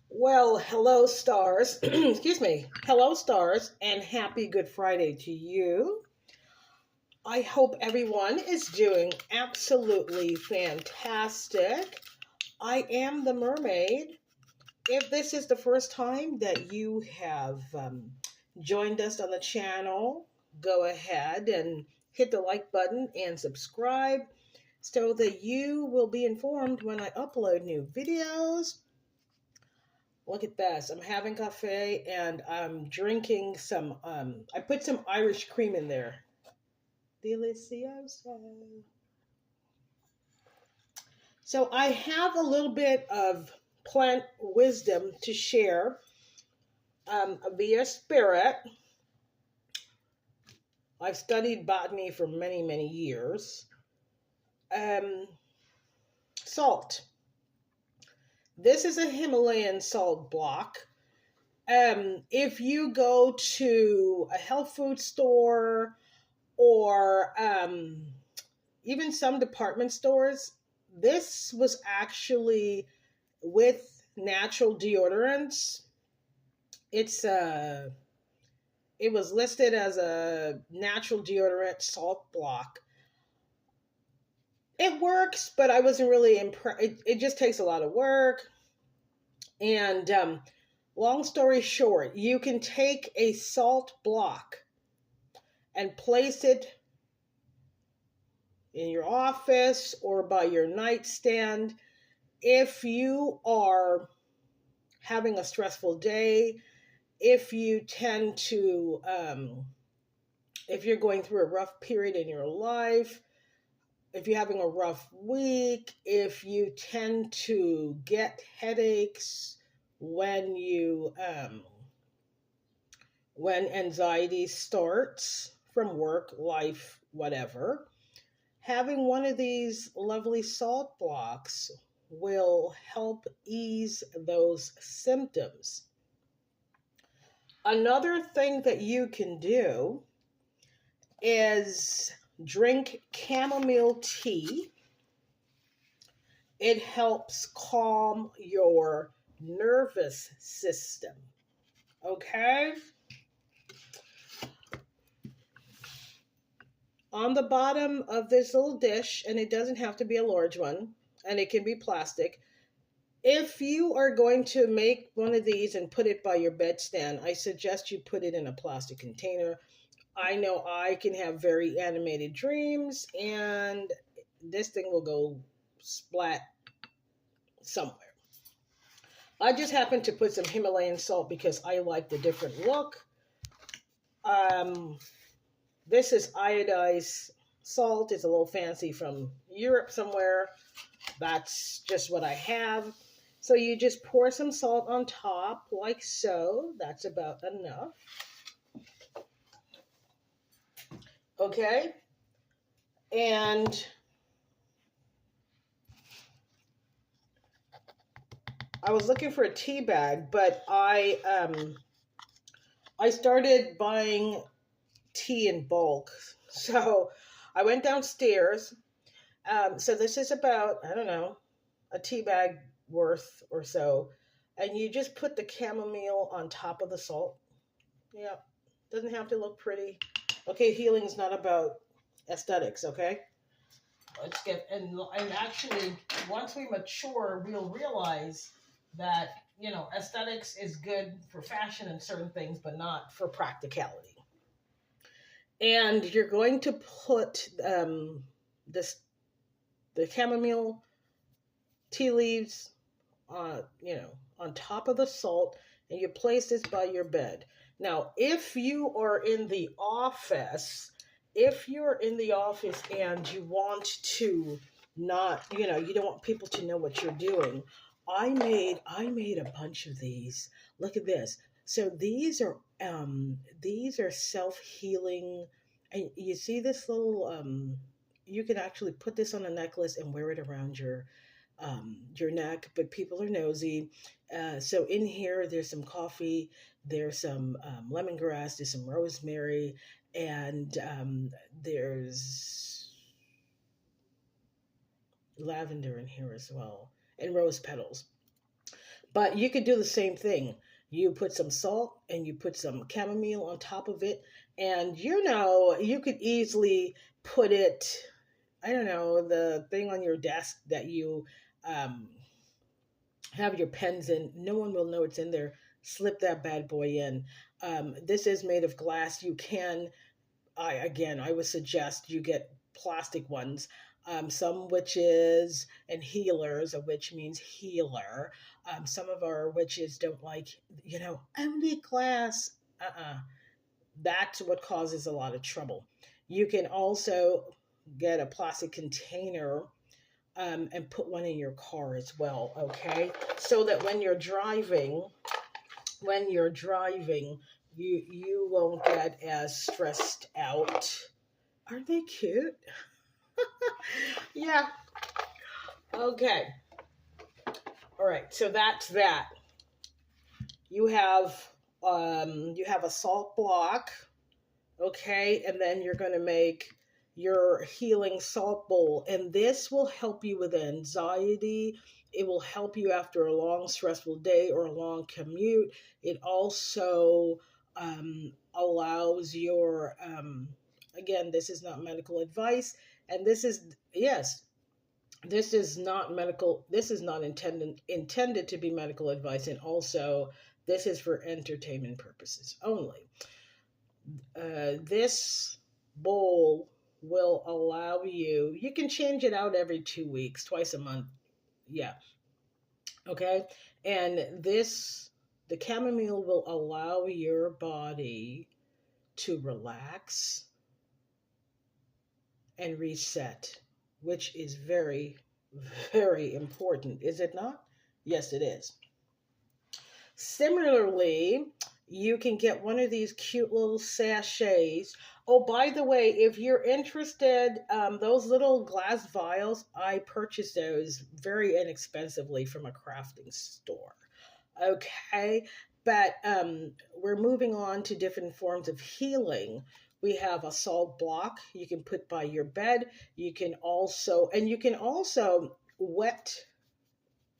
Well, hello, stars. Excuse me. Hello, stars, and happy Good Friday to you. I hope everyone is doing absolutely fantastic. I am the Mermaid. If this is the first time that you have joined us on the channel, go ahead and hit the like button and subscribe so that you will be informed when I upload new videos. Look at this. I'm having cafe and I'm drinking some I put some Irish cream in there. Delicioso. So I have a little bit of plant wisdom to share via spirit. I've studied botany for many, many years. Um, Salt. This is a Himalayan salt block. If you go to a health food store or even some department stores, this was actually with natural deodorants. It's it was listed as a natural deodorant salt block. It works, but I wasn't really impressed. It just takes a lot of work. And long story short, you can take a salt block and place it in your office or by your nightstand. If you are having a stressful day, if you tend to, if you're going through a rough period in your life, if you're having a rough week, if you tend to get headaches when when anxiety starts from work, life, whatever, having one of these lovely salt blocks will help ease those symptoms. Another thing that you can do is drink chamomile tea. It helps calm your nervous system. Okay? On the bottom of this little dish, and it doesn't have to be a large one, and it can be plastic. If you are going to make one of these and put it by your bedstand, I suggest you put it in a plastic container. I know I can have very animated dreams, and this thing will go splat somewhere. I just happened to put some Himalayan salt because I like the different look. Um, this is iodized salt. It's a little fancy from Europe somewhere. That's just what I have. So you just pour some salt on top like so. That's about enough. Okay. And I was looking for a tea bag, but I started buying tea in bulk. So I went downstairs. So this is about, I don't know, a tea bag worth or so. And you just put the chamomile on top of the salt. Yeah. Doesn't have to look pretty. Okay, healing is not about aesthetics, okay? Let's get and actually once we mature, we'll realize that, aesthetics is good for fashion and certain things, but not for practicality. And you're going to put this the chamomile tea leaves on top of the salt, and you place this by your bed. Now, if you're in the office and you want to not, you don't want people to know what you're doing, I made a bunch of these. Look at this. So these are self-healing, and you see this little you can actually put this on a necklace and wear it around your neck, but people are nosy. So in here, there's some coffee, there's some lemongrass, there's some rosemary, and there's lavender in here as well, and rose petals. But you could do the same thing. You put some salt and you put some chamomile on top of it. And you could easily put it, I don't know, the thing on your desk that you um, have your pens in. No one will know it's in there. Slip that bad boy in. This is made of glass. You can, I would suggest you get plastic ones. Some witches and healers, a witch means healer. Some of our witches don't like, only glass. That's what causes a lot of trouble. You can also get a plastic container and put one in your car as well, okay? So that when you're driving, you won't get as stressed out. Aren't they cute? Yeah. Okay. All right. So that's that. You have a salt block, okay, and then you're going to make your healing salt bowl, and this will help you with anxiety. It will help you after a long stressful day or a long commute. It also allows your again, this is not medical advice, and this is not medical. This is not intended to be medical advice, and also this is for entertainment purposes only. This bowl will allow you can change it out every 2 weeks, twice a month. Yeah. Okay. And the chamomile will allow your body to relax and reset, which is very, very important, is it not? Yes, it is. Similarly, you can get one of these cute little sachets. Oh, by the way, if you're interested, those little glass vials, I purchased those very inexpensively from a crafting store. Okay, but we're moving on to different forms of healing. We have a salt block you can put by your bed. You can also wet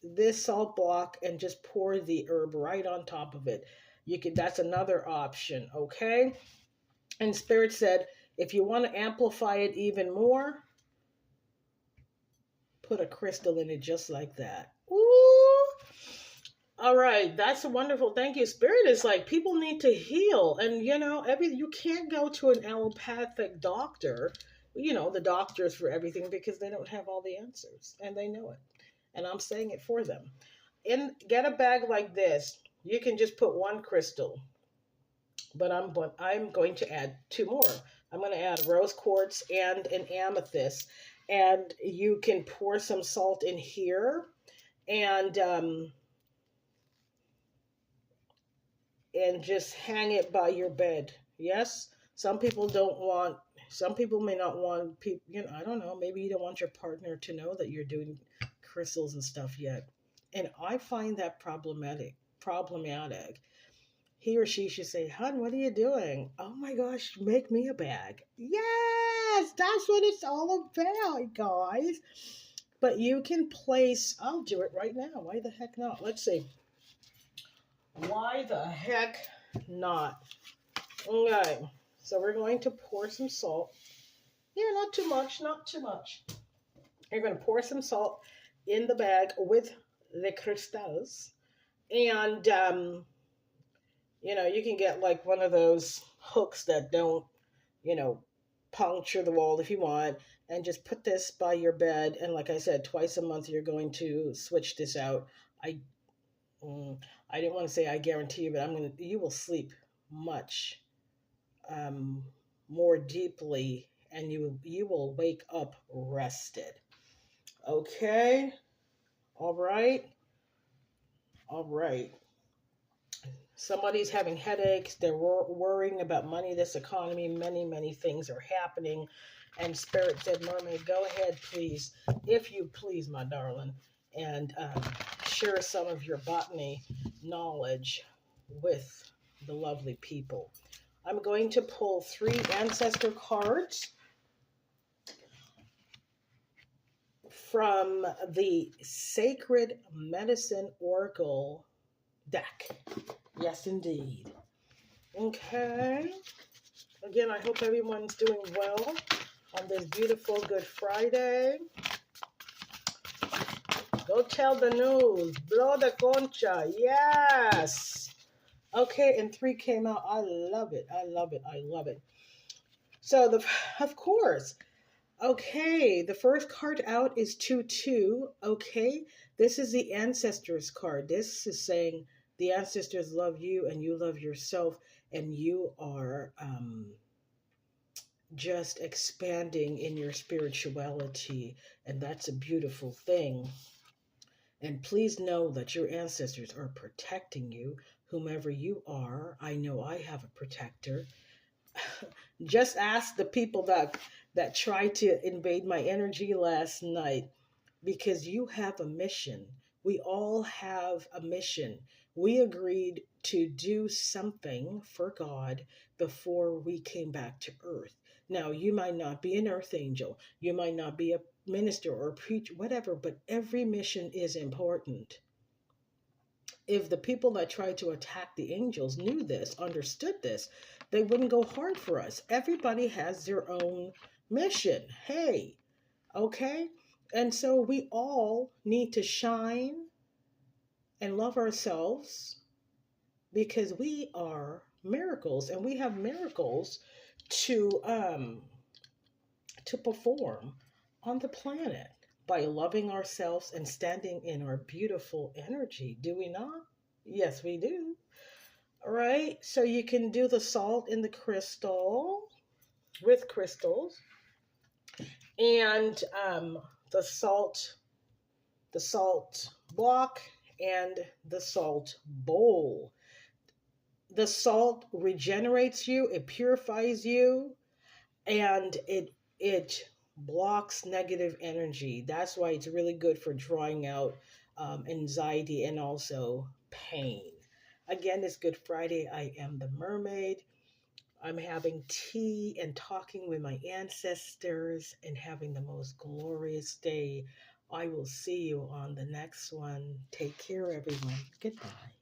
this salt block and just pour the herb right on top of it. That's another option, okay? And Spirit said, if you want to amplify it even more, put a crystal in it just like that. Ooh. All right, that's wonderful. Thank you. Spirit is like, people need to heal, and you can't go to an allopathic doctor, the doctors for everything, because they don't have all the answers and they know it. And I'm saying it for them. Get a bag like this. You can just put one crystal, but I'm going to add two more. I'm going to add rose quartz and an amethyst, and you can pour some salt in here, and just hang it by your bed. Yes, some people may not want people. I don't know. Maybe you don't want your partner to know that you're doing crystals and stuff yet. And I find that problematic. He or she should say, "Hun, what are you doing?" "Oh my gosh, make me a bag." Yes, that's what it's all about, guys. But you can I'll do it right now. Why the heck not? Let's see. Why the heck not? Okay, so we're going to pour some salt. Yeah, not too much. You're going to pour some salt in the bag with the crystals. And, you can get like one of those hooks that don't, puncture the wall if you want. And just put this by your bed. And like I said, twice a month, you're going to switch this out. I didn't want to say I guarantee you, but you will sleep much more deeply, and you will wake up rested. Okay. All right. Somebody's having headaches. They're worrying about money, this economy. Many, many things are happening. And Spirit said, Mermaid, go ahead, please. If you please, my darling. And share some of your botany knowledge with the lovely people. I'm going to pull 3 ancestor cards from the Sacred Medicine Oracle deck. Yes, indeed. Okay. Again, I hope everyone's doing well on this beautiful Good Friday. Go tell the news. Blow the concha. Yes. Okay, and 3 came out. I love it. I love it. I love it. So, of course. Okay, the first card out is 2-2. Okay, this is the ancestors card. This is saying the ancestors love you and you love yourself, and you are just expanding in your spirituality, and that's a beautiful thing. And please know that your ancestors are protecting you, whomever you are. I know I have a protector. Just ask the people that tried to invade my energy last night, because you have a mission. We all have a mission. We agreed to do something for God before we came back to earth. Now, you might not be an earth angel, you might not be a minister or a preacher, whatever, but every mission is important. If the people that tried to attack the angels knew this, understood this, they wouldn't go hard for us. Everybody has their own mission. Hey, okay? And so we all need to shine and love ourselves, because we are miracles, and we have miracles to perform on the planet by loving ourselves and standing in our beautiful energy. Do we not? Yes, we do. All right. So you can do the salt in the crystal with crystals, and the salt block, and the salt bowl. The salt regenerates you, it purifies you, and it blocks negative energy. That's why it's really good for drawing out anxiety and also pain. Again, it's Good Friday. I am the Mermaid. I'm having tea and talking with my ancestors and having the most glorious day. I will see you on the next one. Take care, everyone. Goodbye.